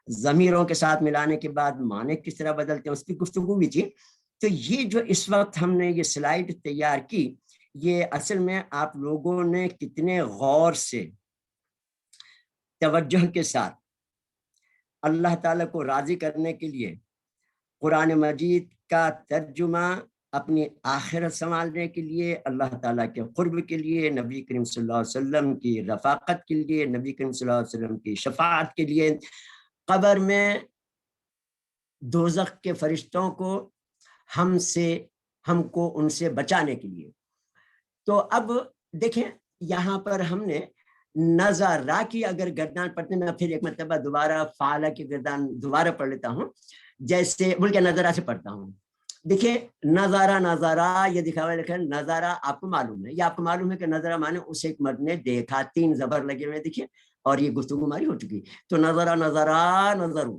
ضمیروں کے ساتھ ملانے کے بعد معنی کس طرح بدلتے ہیں اس کی گفتگو بھی تھی. تو یہ جو اس وقت ہم نے یہ سلائیڈ تیار کی، یہ اصل میں آپ لوگوں نے کتنے غور سے توجہ کے ساتھ اللہ تعالیٰ کو راضی کرنے کے لیے قرآن مجید کا ترجمہ اپنی آخرت سنبھالنے کے لیے، اللہ تعالیٰ کے قرب کے لیے، نبی کریم صلی اللہ علیہ وسلم کی رفاقت کے لیے، نبی کریم صلی اللہ علیہ وسلم کی شفاعت کے لیے، قبر میں دوزخ کے فرشتوں کو ہم کو ان سے بچانے کے لیے. تو اب دیکھیں یہاں پر ہم نے نظارہ کی اگر گردان پڑھتے، میں پھر ایک مرتبہ دوبارہ فعلا کی گردان دوبارہ پڑھ لیتا ہوں جیسے بلکہ نظارہ سے پڑھتا ہوں. دیکھیں نظارہ یہ دکھا ہوا ہے، نظارہ آپ کو معلوم ہے، یہ آپ کو معلوم ہے کہ نظارہ مانے اسے ایک مرد نے دیکھا، 3 زبر لگے ہوئے دیکھیں، اور یہ گفتگو ہماری ہو چکی. تو نظروں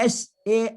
S.A.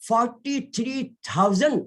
43,000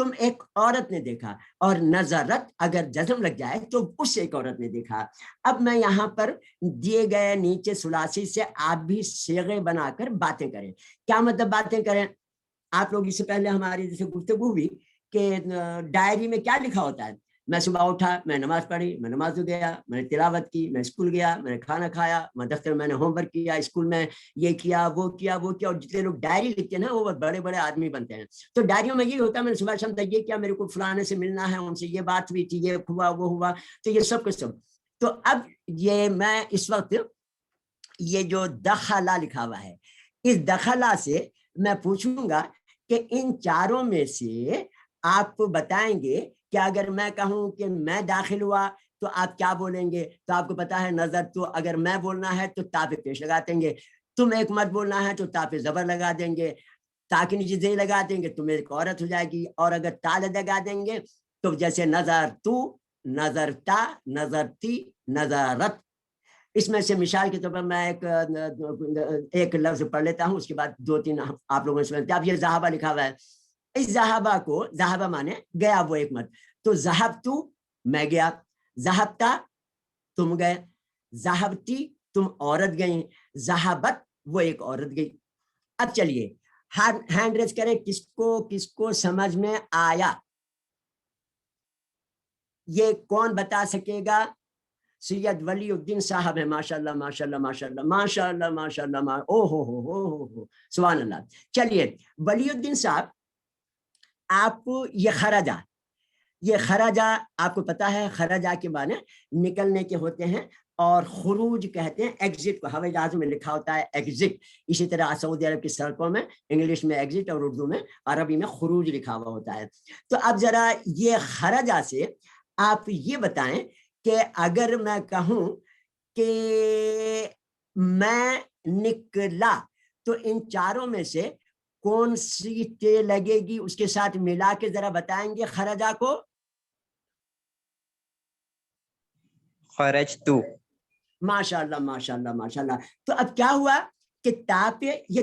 تم ایک عورت نے دیکھا, اور نظرت اگر جزم لگ جائے تو اس ایک عورت نے دیکھا. اب میں یہاں پر دیے گئے نیچے ثلاثی سے آپ بھی صیغے بنا کر باتیں کریں. کیا مطلب باتیں کریں؟ آپ لوگ اس سے پہلے ہماری جیسے گفتگو ہوئی کہ ڈائری میں کیا لکھا ہوتا ہے, میں صبح اٹھا, میں نماز پڑھی, میں نماز گیا, میں نے تلاوت کی, میں اسکول گیا, میں نے کھانا کھایا, میں دفتر میں نے ہوم ورک کیا, اسکول میں یہ کیا وہ کیا وہ کیا. اور جتنے لوگ ڈائری لکھتے ہیں نا وہ بڑے بڑے آدمی بنتے ہیں. تو ڈائریوں میں یہ ہوتا ہے میں نے صبح شام تک یہ کیا, میرے کو فلانے سے ملنا ہے, ان سے یہ بات ہوئی تھی, یہ ہوا وہ ہوا, تو یہ سب کے سب. تو اب یہ میں اس وقت یہ جو دخلا لکھا ہوا ہے, اس دخلا سے میں پوچھوں گا کہ ان چاروں میں سے آپ بتائیں گے کہ اگر میں کہوں کہ میں داخل ہوا تو آپ کیا بولیں گے؟ تو آپ کو پتا ہے نظر تو اگر میں بولنا ہے تو تا پہ پیش لگا دیں گے, تم ایک مرد بولنا ہے تو تا پہ زبر لگا دیں گے, تا کے نیچے زیر لگا دیں گے, تم ایک عورت ہو جائے گی. اور اگر تا لگا دیں گے تو جیسے نظر تو, نظرتا, نظرتی, نظرت. اس میں سے مثال کے طور پر میں ایک لفظ پڑھ لیتا ہوں, اس کے بعد دو تین آپ لوگوں سے. اب یہ ذہابہ لکھا ہوا ہے, اس ذہابہ کو, ذہابہ مانے گیا وہ ایک مرد, تو ذہبتو میں گیا, ذہبتا تم گئے, ذہبتی تم عورت گئی, ذہبت وہ ایک عورت گئی. اب چلیے ہینڈ ریز کریں, کس کو سمجھ میں آیا؟ یہ کون بتا سکے گا؟ سید ولی الدین صاحب ہے, ماشاءاللہ ماشاءاللہ ماشاءاللہ ماشاءاللہ ماشاءاللہ, او ہو سبحان اللہ. چلیے ولی الدین صاحب, آپ یہ خرجہ آپ کو پتا ہے, خرجہ کے معنی نکلنے کے ہوتے ہیں, اور خروج کہتے ہیں ایگزٹ کو. ہوائی جہازوں میں لکھا ہوتا ہے ایگزٹ, اسی طرح سعودی عرب کی سڑکوں میں انگلش میں ایگزٹ اور اردو میں عربی میں خروج لکھا ہوا ہوتا ہے. تو اب ذرا یہ خرجہ سے آپ یہ بتائیں کہ اگر میں کہوں کہ میں نکلا, تو ان چاروں میں سے کون سی تے لگے گی, اس کے ساتھ ملا کے ذرا بتائیں گے خرجہ کو.
خرجتو.
ماشاءاللہ ماشاءاللہ ماشاءاللہ. تو اب کیا ہوا کہ تا پہ یہ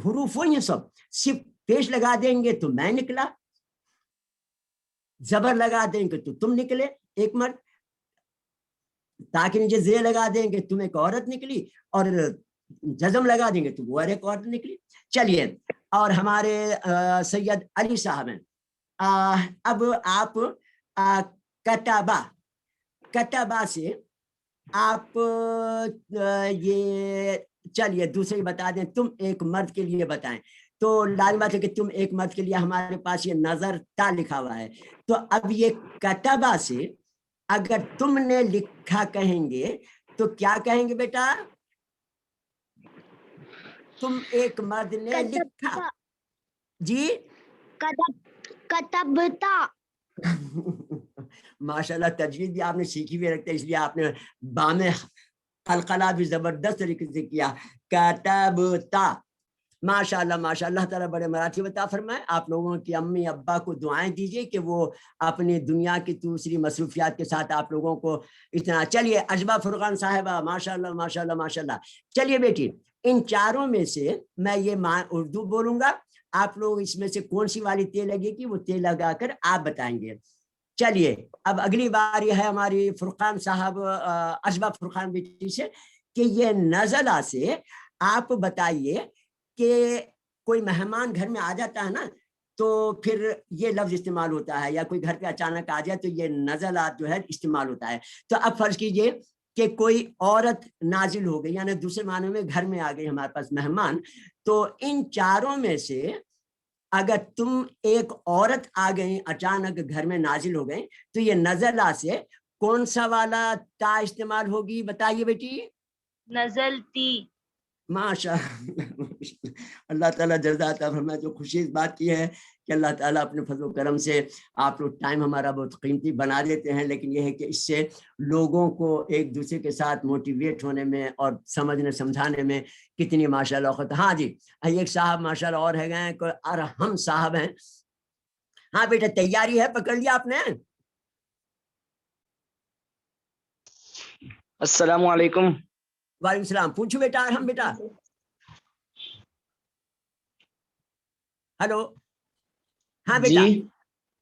حروف ہوئی ہیں سب, صرف پیش لگا دیں گے تو میں نکلا, زبر لگا دیں گے تو تم نکلے ایک مرد, تاکہ نیچے زیر لگا دیں گے تم ایک عورت نکلی, اور جزم لگا دیں گے تو وہ ایک عورت نکلی. چلیے, اور ہمارے سید علی صاحب ہیں, اب آپ کتبہ سے آپ یہ چلیے دوسرے بتا دیں, تم ایک مرد کے لیے بتائیں. تو لازم بات ہے کہ تم ایک مرد کے لیے, ہمارے پاس یہ نظر تا لکھا ہوا ہے. تو اب یہ کتبہ سے اگر تم نے لکھا کہیں گے تو کیا کہیں گے بیٹا؟ تم ایک مرد نے لکھا. جی
کتبتا.
ماشاءاللہ تجوید بھی آپ نے سیکھی ہوئی رکھتے, اس لیے آپ نے بام قلقلہ بھی زبردست طریقے سے کیا. کتبتا, ماشاءاللہ ماشاءاللہ. اللہ تعالیٰ بڑے مراتب عطا فرمائے. آپ لوگوں کی امی ابا کو دعائیں دیجیے کہ وہ اپنی دنیا کی دوسری مصروفیات کے ساتھ آپ لوگوں کو اتنا. چلیے اجبا فرقان صاحبہ, ماشاءاللہ ماشاءاللہ ماشاءاللہ. چلیے بیٹی, ان چاروں میں سے میں یہ اردو بولوں گا, آپ لوگ اس میں سے کون سی والی تے لگے گی وہ تے لگا کر آپ بتائیں گے. چلیے اب اگلی بار یہ ہے ہماری فرقان صاحب, اجبا فرقان بیٹی سے, کہ یہ نزلہ سے آپ بتائیے کہ کوئی مہمان گھر میں آ جاتا ہے نا, تو پھر یہ لفظ استعمال ہوتا ہے, یا کوئی گھر پہ اچانک آ جائے تو یہ نزلات جو ہے استعمال ہوتا ہے. تو اب فرض کیجئے کہ کوئی عورت نازل ہو گئی, یعنی دوسرے معنی میں گھر میں آ گئی ہمارے پاس مہمان. تو ان چاروں میں سے اگر تم ایک عورت آ گئی اچانک گھر میں نازل ہو گئی, تو یہ نزلہ سے کون سا والا تا استعمال ہوگی بتائیے بیٹی؟
نزلتی.
ماشاء اللہ تعالیٰ جزا عطا فرمائے. جو خوشی اس بات کی ہے کہ اللہ تعالیٰ اپنے فضل و کرم سے آپ لوگ ٹائم ہمارا بہت قیمتی بنا دیتے ہیں, لیکن یہ ہے کہ اس سے لوگوں کو ایک دوسرے کے ساتھ موٹیویٹ ہونے میں اور سمجھنے سمجھانے میں کتنی ماشاءاللہ وقت. ہاں جی, ایک صاحب ماشاءاللہ اور ہے گئے, اور ہم صاحب ہیں. ہاں بیٹا تیاری ہے, پکڑ لیا آپ نے؟
السلام علیکم.
وعلیکم السلام. پوچھو بیٹا. ہم بیٹا ہلو. ہاں بیٹا
جی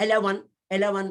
11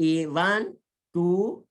1 2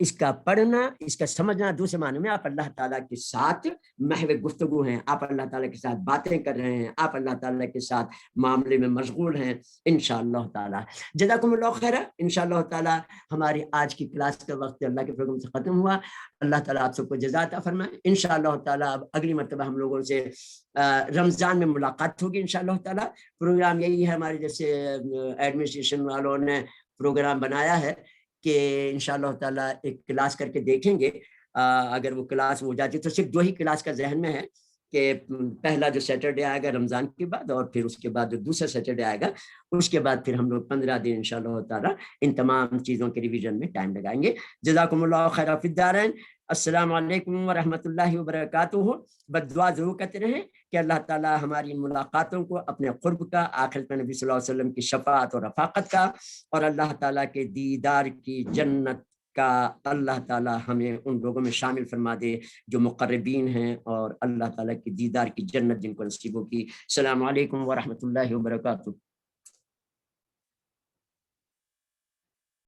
اس کا پڑھنا، اس کا سمجھنا، دوسرے معنی میں آپ اللہ تعالیٰ کے ساتھ محو گفتگو ہیں، آپ اللہ تعالیٰ کے ساتھ باتیں کر رہے ہیں، آپ اللہ تعالیٰ کے ساتھ معاملے میں مشغول ہیں انشاءاللہ تعالیٰ۔ جزاکم اللہ خیر۔ انشاءاللہ تعالیٰ ہماری آج کی کلاس کا وقت اللہ کے فضل سے ختم ہوا۔ اللہ تعالیٰ آپ سب کو جزا عطا فرمائے۔ انشاءاللہ تعالیٰ اب اگلی مرتبہ ہم لوگوں سے رمضان میں ملاقات ہوگی انشاءاللہ تعالیٰ۔ پروگرام یہی ہے، ہمارے جیسے ایڈمنسٹریشن والوں نے پروگرام بنایا ہے کہ انشاءاللہ تعالیٰ ایک کلاس کر کے دیکھیں گے، اگر وہ کلاس ہو جاتی تو صرف 2 ہی کلاس کا ذہن میں ہے کہ پہلا جو سیٹرڈے آئے گا رمضان کے بعد، اور پھر اس کے بعد جو دوسرا سیٹرڈے آئے گا اس کے بعد پھر ہم لوگ 15 دن انشاءاللہ تعالیٰ ان تمام چیزوں کے ریویژن میں ٹائم لگائیں گے۔ جزاکم اللہ خیر فی الدارین۔ السلام علیکم ورحمۃ اللہ وبرکاتہ۔ بد دعا ضرور کرتے رہیں کہ اللہ تعالیٰ ہماری ملاقاتوں کو اپنے قرب کا، آخرت میں نبی صلی اللہ علیہ وسلم کی شفاعت اور رفاقت کا، اور اللہ تعالیٰ کے دیدار کی جنت کا اللہ تعالیٰ ہمیں ان لوگوں میں شامل فرما دے جو مقربین ہیں، اور اللہ تعالیٰ کی دیدار کی جنت جن کو نصیب ہوگی۔ السلام علیکم ورحمۃ اللہ وبرکاتہ۔